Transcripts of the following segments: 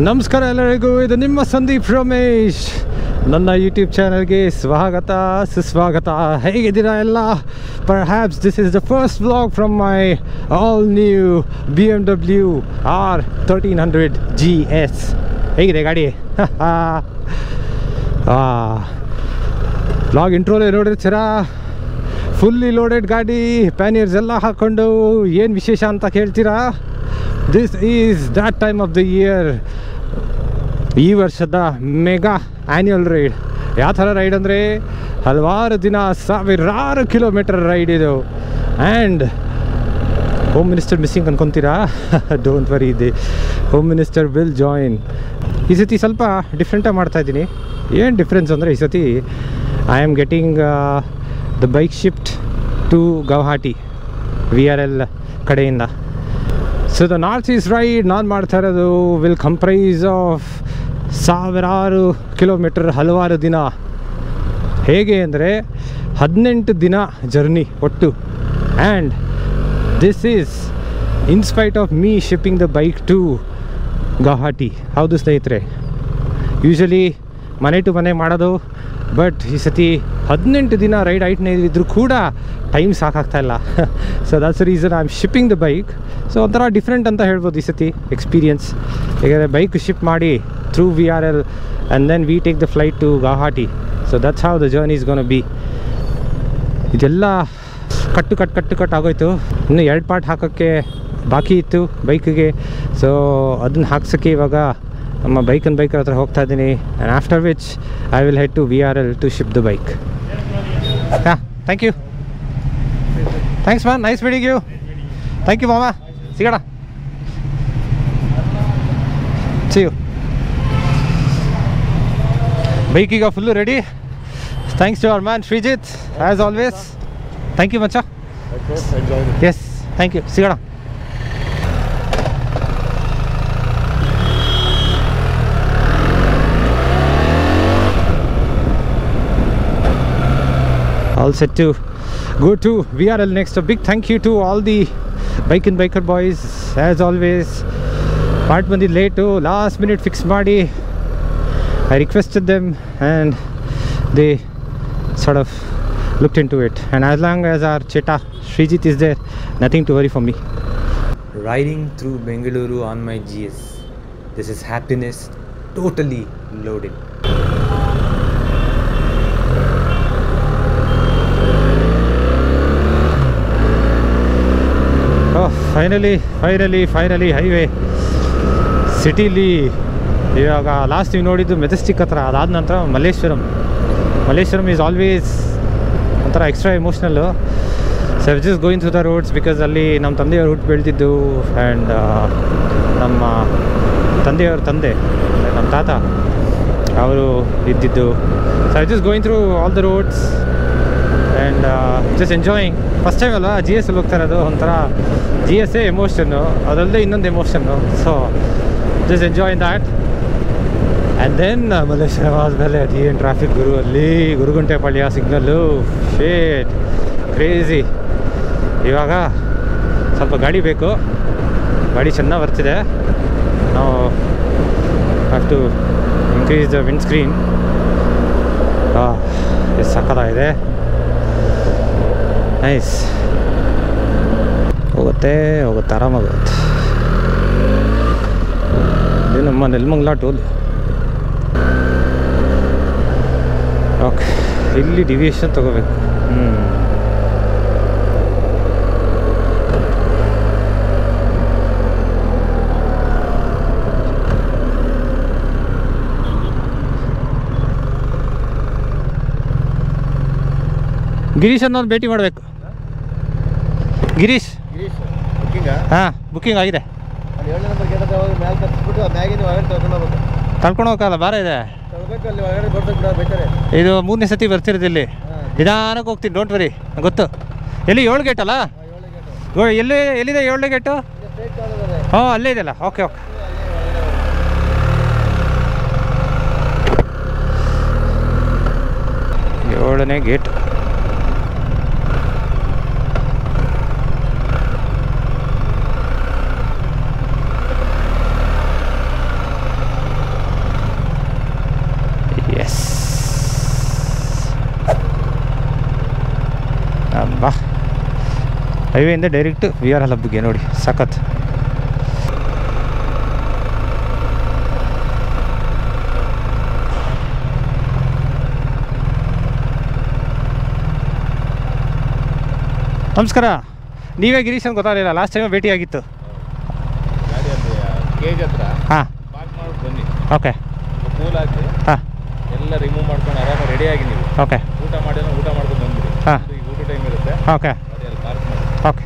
ನಮಸ್ಕಾರ ಎಲ್ಲರಿಗೂ, ಇದು ನಿಮ್ಮ ಸಂದೀಪ್ ರಮೇಶ್. ನನ್ನ ಯೂಟ್ಯೂಬ್ ಚಾನಲ್ಗೆ ಸ್ವಾಗತ ಸುಸ್ವಾಗತ. ಹೇಗಿದ್ದೀರಾ ಎಲ್ಲ? Perhaps this is the first vlog from my all new BMW R1300 GS. ಹೇಗಿದೆ ಗಾಡಿ? ವ್ಲಾಗ್ ಇಂಟ್ರೋಲೇ ನೋಡಿರ್ತೀರಾ, ಫುಲ್ಲಿ ಲೋಡೆಡ್ ಗಾಡಿ, ಪ್ಯಾನಿಯರ್ಸ್ ಎಲ್ಲ ಹಾಕ್ಕೊಂಡು. ಏನು ವಿಶೇಷ ಅಂತ ಕೇಳ್ತೀರಾ? This is that time of the year, ಈ ವರ್ಷದ ಮೆಗಾ ಆ್ಯನ್ಯುವಲ್ ರೈಡ್. ಯಾವ ಥರ ರೈಡ್ ಅಂದರೆ ಹಲವಾರು ದಿನ, ಸಾವಿರಾರು ಕಿಲೋಮೀಟರ್ ರೈಡ್ ಇದು. ಆ್ಯಂಡ್ ಹೋಮ್ ಮಿನಿಸ್ಟರ್ ಮಿಸ್ಸಿಂಗ್ ಅನ್ಕೊತೀರಾ? ಡೋಂಟ್ ವರಿ, ಇದೆ ಹೋಮ್ ಮಿನಿಸ್ಟರ್ ವಿಲ್ ಜಾಯಿನ್. ಈ ಸತಿ ಸ್ವಲ್ಪ ಡಿಫ್ರೆಂಟಾಗಿ ಮಾಡ್ತಾಯಿದ್ದೀನಿ. ಏನು ಡಿಫ್ರೆನ್ಸ್ ಅಂದರೆ, ಈ ಸತಿ I am getting the bike shift to Guwahati VRL ಕಡೆಯಿಂದ. So the north east ride ನಾನು ಮಾಡ್ತಾ ಇರೋದು ವಿಲ್ ಕಂಪ್ರೈಸ್ ಆಫ್ ಸಾವಿರಾರು ಕಿಲೋಮೀಟರ್, ಹಲವಾರು ದಿನ. ಹೇಗೆ ಅಂದರೆ 18 ದಿನ ಜರ್ನಿ ಒಟ್ಟು. And this is in spite of me shipping the bike to Guwahati. ಹೌದು ಸ್ನೇಹಿತರೆ, ಯೂಶಲಿ ಮನೆ ಟು ಮನೆ ಮಾಡೋದು, ಬಟ್ ಈ ಸತಿ 18 ದಿನ ರೈಡ್ ಇದ್ರೂ ಕೂಡ ಟೈಮ್ ಸಾಕಾಗ್ತಾಯಿಲ್ಲ. So that's the reason I am shipping the bike. So ಒಂಥರ ಡಿಫ್ರೆಂಟ್ ಅಂತ ಹೇಳ್ಬೋದು ಈ ಸತಿ ಎಕ್ಸ್ಪೀರಿಯನ್ಸ್. ಯಾಕಂದರೆ ಬೈಕ್ ಶಿಪ್ ಮಾಡಿ through VRL and then we take the flight to Guwahati. So that's how the journey is gonna be. ಇದೆಲ್ಲ ಕಟ್ಟು ಆಗೋಯ್ತು. ಇನ್ನು 2 ಪಾರ್ಟ್ ಹಾಕೋಕ್ಕೆ ಬಾಕಿ ಇತ್ತು ಬೈಕಿಗೆ. ಸೊ ಅದನ್ನು ಹಾಕ್ಸೋಕ್ಕೆ ಇವಾಗ ನಮ್ಮ ಬೈಕರ್ ಹತ್ರ ಹೋಗ್ತಾ ಇದ್ದೀನಿ. And after which I will head to VRL to ship the bike. ಹಾಂ, thank you. Thanks man, nice meeting you. Thank you ಮಾಮ, ಸಿಗೋಣ. See you. ಬೈಕೀಗ full ready. Thanks to our man Sreejith as always. Thank you ಮಚ್ಚ. Yes, thank you. ಸಿಗೋಣ. All set to go to VRL next. A big thank you to all the biker boys as always. Part bandi late, last minute fix ಮಾಡಿ. I requested them and they sort of looked into it. And as long as our Cheta Srijit is there, nothing to worry for me. Riding through Bengaluru on my GS. This is happiness totally loaded. Finally highway ಸಿಟಿಲಿ. ಇವಾಗ last ನೀವು ನೋಡಿದ್ದು Majestic ಹತ್ರ, ಅದಾದ ನಂತರ Malleshwaram is always ಒಂಥರ extra emotional. So I just going through the roads because ಅಲ್ಲಿ ನಮ್ಮ ತಂದೆಯವರು ಹುಟ್ಟು ಬೆಳೆದಿದ್ದು. ಆ್ಯಂಡ್ ನಮ್ಮ ತಂದೆಯವ್ರ ತಂದೆ, ನಮ್ಮ ತಾತ, ಅವರು ಇದ್ದಿದ್ದು. So I just going through all the roads and just enjoying. First time ಅಲ್ವಾ GS ಅಲ್ಲಿ ಹೋಗ್ತಾ ಇರೋದು, ಒಂಥರ GS ಎಮೋಷನ್ನು, ಅದಲ್ಲದೆ ಇನ್ನೊಂದು ಎಮೋಷನ್ನು. So just enjoy that. And then Malleshwaram ಆದಮೇಲೆ ಏನು ಟ್ರಾಫಿಕ್ ಗುರು, ಅಲ್ಲಿ ಗುರುಗುಂಟೆಪಾಳ್ಯ ಸಿಗ್ನಲ್ಲು, ಶೇಟ್ ಕ್ರೇಜಿ. ಇವಾಗ ಸ್ವಲ್ಪ ಗಾಡಿ ಬೇಕು, ಗಾಡಿ ಚೆನ್ನಾಗಿ ಬರ್ತಿದೆ. ನಾವು have to increase the windscreen. ಎಷ್ಟು ಸಕ್ಕತ್ತಾಗಿದೆ, ನೈಸ್. ಹೋಗುತ್ತೆ ಆರಾಮಾಗುತ್ತೆ. ಇದು ನಮ್ಮ ನೆಲಮಂಗಲ ಟೋಲ್. ಓಕೆ, ಇಲ್ಲಿ ಡಿವಿಯೇಷನ್ ತೊಗೋಬೇಕು. ಗಿರೀಶ್ ಅನ್ನೋದು ಭೇಟಿ ಮಾಡಬೇಕು. ಗಿರೀಶ್ ಹಾಂ, ಬುಕ್ಕಿಂಗ್ ಆಗಿದೆ. ಕಳ್ಕೊಂಡು ಹೋಗಲ್ಲ, ಬಾರ ಇದೆ. ಇದು 3ನೇ ಸತಿ ಬರ್ತಿರೋದು ಇಲ್ಲಿ. ನಿಧಾನಕ್ಕೆ ಹೋಗ್ತೀನಿ, ಡೋಂಟ್ ವರಿ. ಗೊತ್ತು ಎಲ್ಲಿ 7 ಗೇಟ್ ಅಲ್ಲ? ಎಲ್ಲಿದೆ 7ನೇ ಗೇಟು? ಹಾಂ, ಅಲ್ಲೇ ಇದೆಯಲ್ಲ. ಓಕೆ. 7ನೇ ಗೇಟ್. ಹೈವೇಯಿಂದ ಡೈರೆಕ್ಟ್ ವಿ ಆರ್ ಎಲ್ ಹಬ್ಬಿಗೆ ನೋಡಿ ಸಖತ್. ನಮಸ್ಕಾರ. ನೀವೇ ಗಿರೀಶ್ ಅಂತ ಗೊತ್ತಾಗಲಿಲ್ಲ, ಲಾಸ್ಟ್ ಟೈಮ್ ಭೇಟಿಯಾಗಿತ್ತು. ಹಾಂ ಓಕೆ ಹಾಂ ಎಲ್ಲ ರಿಮೂವ್ ಮಾಡ್ಕೊಂಡು ಆರಾಮಾಗಿ ರೆಡಿಯಾಗಿ ನೀವು ಓಕೆ ಊಟ ಮಾಡಿ ಊಟ ಮಾಡ್ಕೊಂಡು ಬಂದ್ಬಿಡಿ. ಹಾಂ ಈಗ ಊಟ ಟೈಮ್ ಇರುತ್ತೆ. ಓಕೆ ಅಲ್ಲಿ ಪಾರ್ಕ್ ಮಾಡಿ. ಓಕೆ.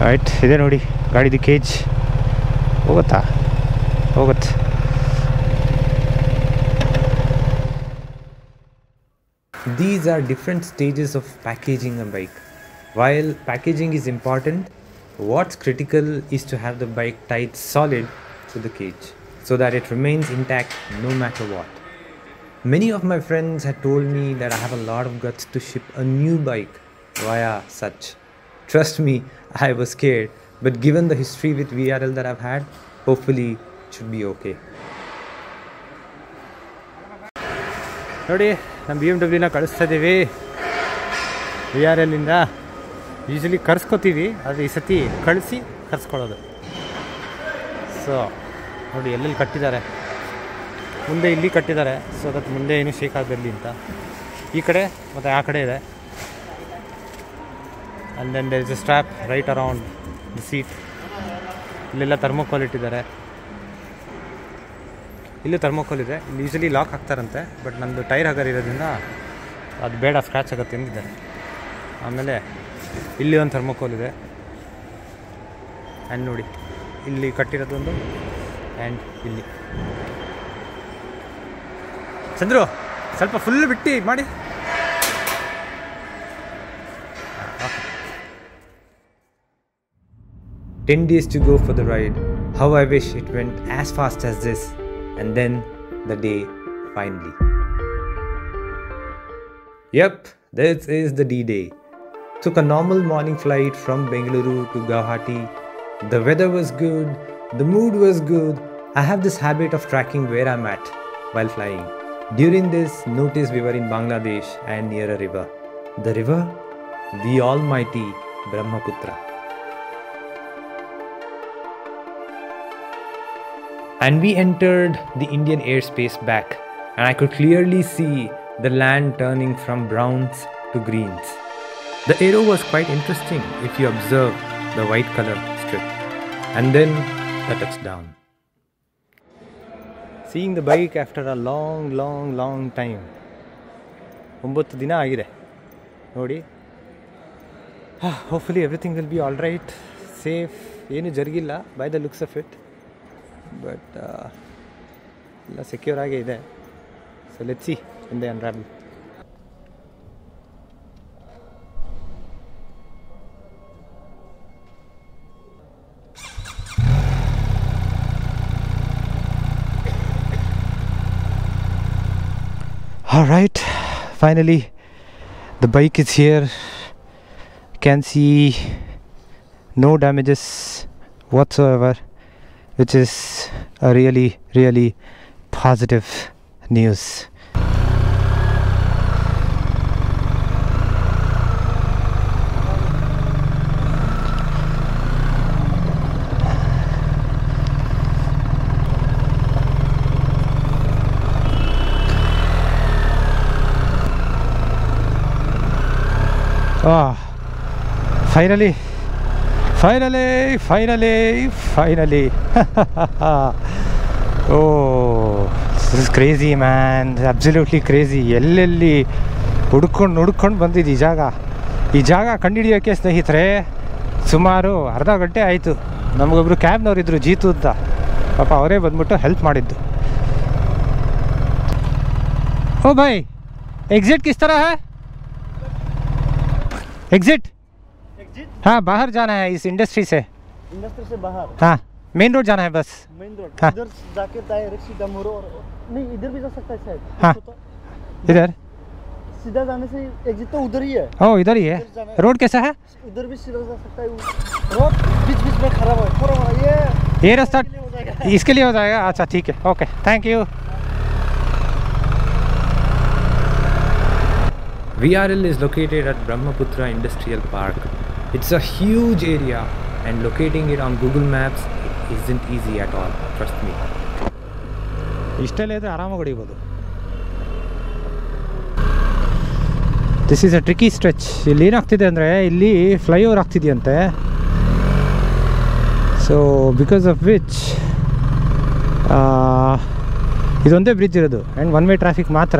ರೈಟ್, ಇದೆ ನೋಡಿ ಗಾಡಿದು ಕೇಜ್. ಹೋಗುತ್ತಾ? ಹೋಗುತ್ತೆ. These are different stages of packaging a bike. While packaging is important, what's critical is to have the bike tied solid to the cage so that it remains intact no matter what. Many of my friends had told me that I have a lot of guts to ship a new bike via such. Trust me, I was scared, but given the history with VRL that I've had, hopefully it should be okay. ನೋಡಿ, ನಮ್ಮ BMW ಕಳಿಸ್ತಾ ಇದ್ದೀವಿ we are ಎಲ್ಲಿಂದ. Usually ಕರ್ಸ್ಕೊತೀವಿ, ಆದರೆ ಈ ಸತಿ ಕಳಿಸಿ ಕರ್ಸ್ಕೊಳ್ಳೋದು. So ನೋಡಿ ಎಲ್ಲೆಲ್ಲಿ ಕಟ್ಟಿದ್ದಾರೆ. ಮುಂದೆ ಇಲ್ಲಿ ಕಟ್ಟಿದ್ದಾರೆ, ಸೊ ಅದಕ್ಕೆ ಮುಂದೆ ಏನು ಶೇಕ್ ಆಗಬರಲಿ ಅಂತ. ಈ ಕಡೆ ಮತ್ತು ಆ ಕಡೆ ಇದೆ. And then there is a strap right around the seat. ಇಲ್ಲೆಲ್ಲ ಥರ್ಮೋಕೋಲ್ ಇಟ್ಟಿದ್ದಾರೆ. ಇಲ್ಲೂ ಥರ್ಮೋಕೋಲ್ ಇದೆ. ಇಲ್ಲಿ ಯೂಶಲಿ ಲಾಕ್ ಹಾಕ್ತಾರಂತೆ, ಬಟ್ ನಂದು ಟೈರ್ ಹಗರ್ ಇರೋದ್ರಿಂದ ಅದು ಬೇಡ, ಸ್ಕ್ರ್ಯಾಚ್ ಆಗುತ್ತೆ ಎಂದಿದ್ದಾರೆ. ಆಮೇಲೆ ಇಲ್ಲಿ ಒಂದು ಥರ್ಮೋಕೋಲ್ ಇದೆ. ಆ್ಯಂಡ್ ನೋಡಿ ಇಲ್ಲಿ ಕಟ್ಟಿರೋದೊಂದು, ಆ್ಯಂಡ್ ಇಲ್ಲಿ ಚಂದ್ರು ಸ್ವಲ್ಪ ಫುಲ್ ಬಿಟ್ಟು ಮಾಡಿ. 10 days to go for the ride. How I wish it went as fast as this. And then the day finally. Yep, this is the D-Day. Took a normal morning flight from Bengaluru to Guwahati. The weather was good, the mood was good. I have this habit of tracking where I'm at while flying. During this, notice we were in Bangladesh and near a river. The river? The almighty Brahmaputra. And we entered the Indian airspace back, and I could clearly see the land turning from browns to greens. The aero was quite interesting if you observe the white color strip. And then the touchdown. Seeing the bike after a long time. 9 ದಿನ ಆಗಿದೆ ನೋಡಿ. Hopefully everything will be all right, safe. ಏನು ಜರುಗಿಲ್ಲ by the looks of it. But ಎಲ್ಲ secure ಆಗೇ ಇದೆ. So let's see when they unravel. All right, finally the bike is here. Can see no damages whatsoever, which is a really positive news. Oh, finally. Oh, this is crazy, man. Absolutely crazy. ಎಲ್ಲೆಲ್ಲಿ ಹುಡ್ಕೊಂಡು ಬಂದಿದ್ದು ಈ ಜಾಗ ಕಂಡುಹಿಡಿಯೋಕ್ಕೆ ಸ್ನೇಹಿತರೆ ಸುಮಾರು ಅರ್ಧ ಗಂಟೆ ಆಯಿತು. ನಮಗೊಬ್ರು ಕ್ಯಾಬ್ನವರಿದ್ದರು, ಜೀತು ಅಂತ. ಪಾಪ ಅವರೇ ಬಂದ್ಬಿಟ್ಟು ಹೆಲ್ಪ್ ಮಾಡಿದ್ದು. ಓ ಭಾಯ್, एग्जिट किस तरह है? एग्जिट? हाँ, बाहर जाना है इस इंडस्ट्री से बाहर। हाँ, मेन रोड जाना है बस। मेन रोड हाँ। इधर जाके डायरेक्ट सीधा मुड़ो और नहीं इधर भी जा सकता है शायद। हाँ इधर सीधा जाने से एग्जिट तो उधर ही है, ओ इधर ही है रोड कैसा है उधर भी सीधा जा सकता है। रोड बीच बीच में खराब है पूरा वाला, ये रास्ता हो जाएगा। इसके लिए हो जाएगा अच्छा ठीक है okay thank you VRL is located at Brahmaputra Industrial Park. It's a huge area and locating it on Google Maps isn't easy at all, trust me. ಇಷ್ಟೆಲ್ಲ ಇದ್ರೆ ಆರಾಮಾಗಿ ಹೊಡಿಬೋದು this is a tricky stretch ಇಲ್ಲಿ ಏನಾಗ್ತಿದೆ ಅಂದರೆ ಇಲ್ಲಿ flyover ಆಗ್ತಿದೆಯಂತೆ so because of which ಇದೊಂದೇ ಬ್ರಿಡ್ಜ್ ಇರೋದು ಆ್ಯಂಡ್ ಒನ್ ವೇ ಟ್ರಾಫಿಕ್ ಮಾತ್ರ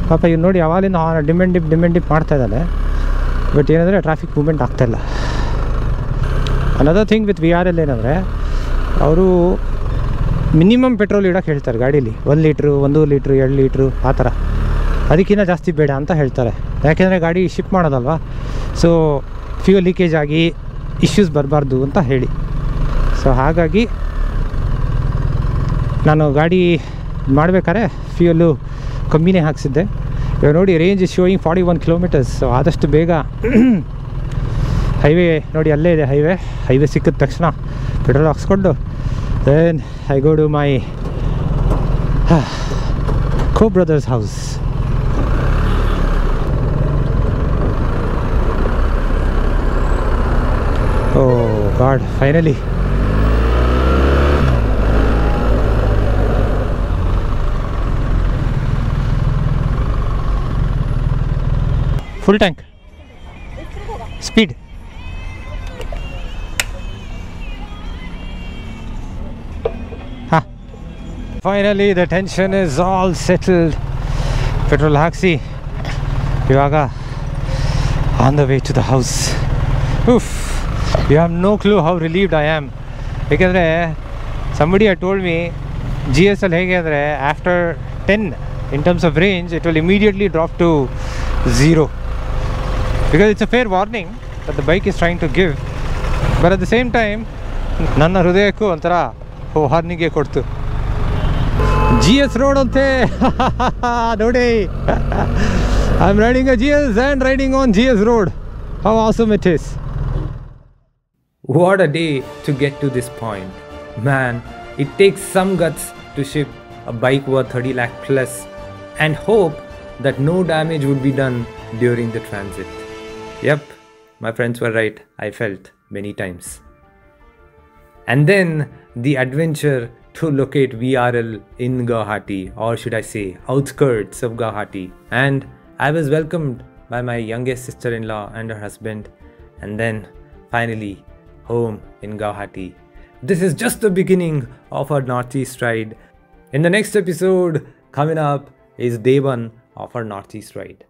ಪಾಪ ಇವ್ನು ನೋಡಿ ಅವಾಗಲಿಂದ ಡಿಮೆಂಡ್ ಡಿಪ್ ಮಾಡ್ತಾ ಇದ್ದಾನೆ ಬಟ್ ಏನಂದರೆ ಟ್ರಾಫಿಕ್ ಮೂವ್ಮೆಂಟ್ ಆಗ್ತಾಯಿಲ್ಲ ಅನದರ್ ಥಿಂಗ್ ವಿತ್ VRL ಏನಂದರೆ ಅವರು ಮಿನಿಮಮ್ ಪೆಟ್ರೋಲ್ ಇಡೋಕ್ಕೆ ಹೇಳ್ತಾರೆ ಗಾಡೀಲಿ 1 ಲೀಟ್ರು 1 ಲೀಟ್ರು 2 ಲೀಟ್ರು ಆ ಥರ ಅದಕ್ಕಿಂತ ಜಾಸ್ತಿ ಬೇಡ ಅಂತ ಹೇಳ್ತಾರೆ ಯಾಕೆಂದರೆ ಗಾಡಿ ಶಿಫ್ಟ್ ಮಾಡೋದಲ್ವ ಸೊ ಫ್ಯೂಯಲ್ ಲೀಕೇಜ್ ಆಗಿ ಇಶ್ಯೂಸ್ ಬರಬಾರ್ದು ಅಂತ ಹೇಳಿ ಸೊ ಹಾಗಾಗಿ ನಾನು ಗಾಡಿ ಮಾಡಬೇಕಾದ್ರೆ ಫ್ಯೂಯಲ್ಲು ಕಮ್ಮಿನೇ ಹಾಕ್ಸಿದ್ದೆ ಇವಾಗ ನೋಡಿ range is showing 41 kilometres so ಆದಷ್ಟು ಬೇಗ ಹೈವೇ ನೋಡಿ ಅಲ್ಲೇ ಇದೆ ಹೈವೇ ಸಿಕ್ಕಿದ ತಕ್ಷಣ ಪೆಟ್ರೋಲ್ ಹಾಕ್ಸ್ಕೊಂಡು then I go to my co brother's house oh god finally full tank speed finally the tension is all settled petrol haksi ivaga on the way to the house oof you have no clue how relieved I am because somebody had told me GSL hege andre after 10 in terms of range it will immediately drop to 0 because it's a fair warning that the bike is trying to give but at the same time ನನ್ನ ಹೃದಯಕ್ಕೂ ಒಂಥರ ವಾರ್ನಿಂಗೇ ಕೊಡ್ತು GS road ante ನೋಡಿ I'm riding a GS and riding on GS road how awesome it is What a day to get to this point. Man, it takes some guts to ship a bike worth 30 lakh plus and hope that no damage would be done during the transit. Yep, my friends were right. I felt many times. And then the adventure to locate VRL in Guwahati, or should I say outskirts of Guwahati. And I was welcomed by my youngest sister-in-law and her husband. And then finally home in Guwahati. This is just the beginning of our Northeast ride. In the next episode coming up is day 1 of our Northeast ride.